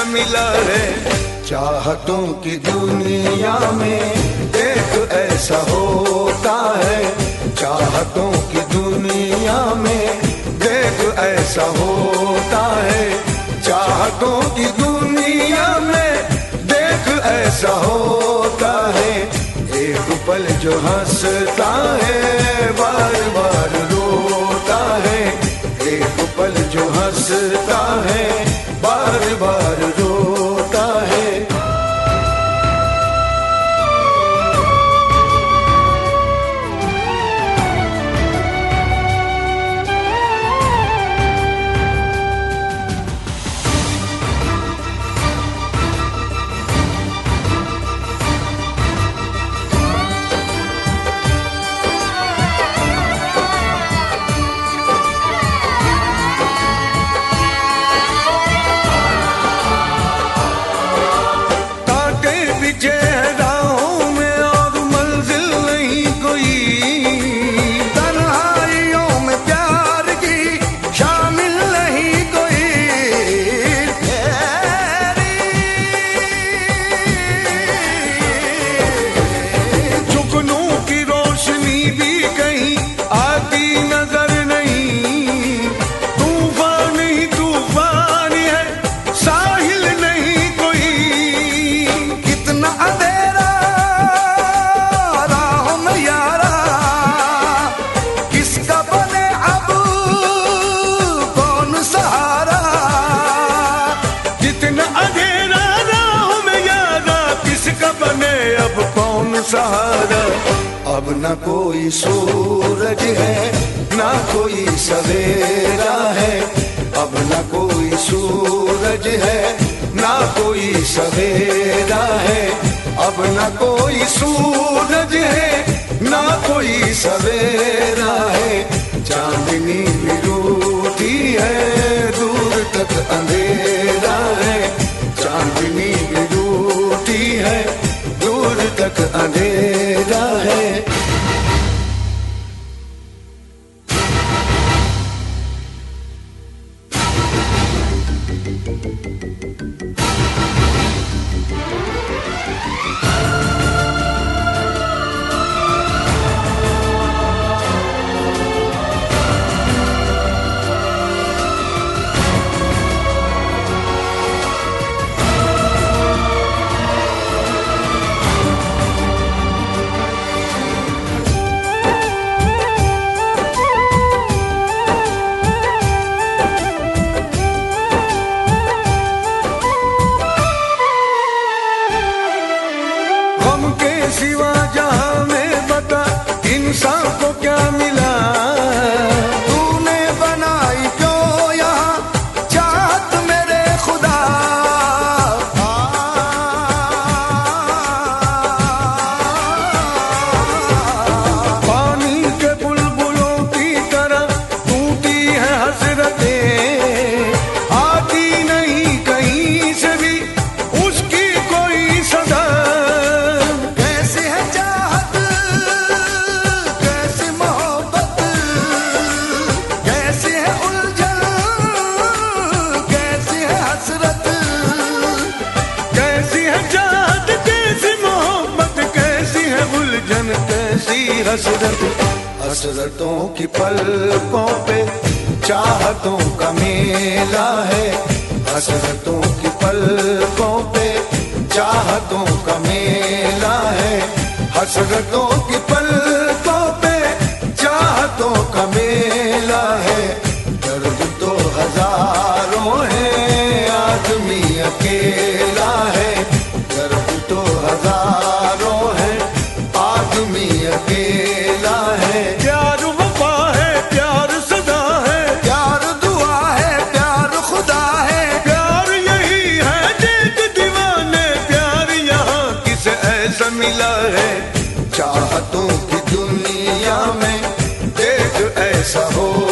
मिला है चाहतों की दुनिया में देख ऐसा होता है, चाहतों की दुनिया में देख ऐसा होता है, चाहतों की दुनिया में देख ऐसा होता है। एक पल जो हंसता है बार बार रोता है, एक पल जो हंसता है बार बार रोता है। सहारा अब न कोई सूरज है ना कोई सवेरा है, अब न कोई सूरज है ना कोई सवेरा है, अब न कोई सूरज है ना कोई सवेरा है। चांदनी भी रूठी है दूर तक अंधेरा है, चांदनी भी रूठी है दूर तक अंधेरा है। सिवा जहां में बता इंसान को क्या मिला, तूने बनाई क्यों यहाँ चाहत मेरे खुदा। पानी के बुलबुलों की तरह टूटी है हसरतें, आती नहीं कहीं से भी उसकी कोई सदा। हसरत हसरतों की पलकों पे चाहतों का मेला है, हसरतों की पलकों पे चाहतों का मेला है, हसरतों की पलकों बातों की दुनिया में देख ऐसा हो।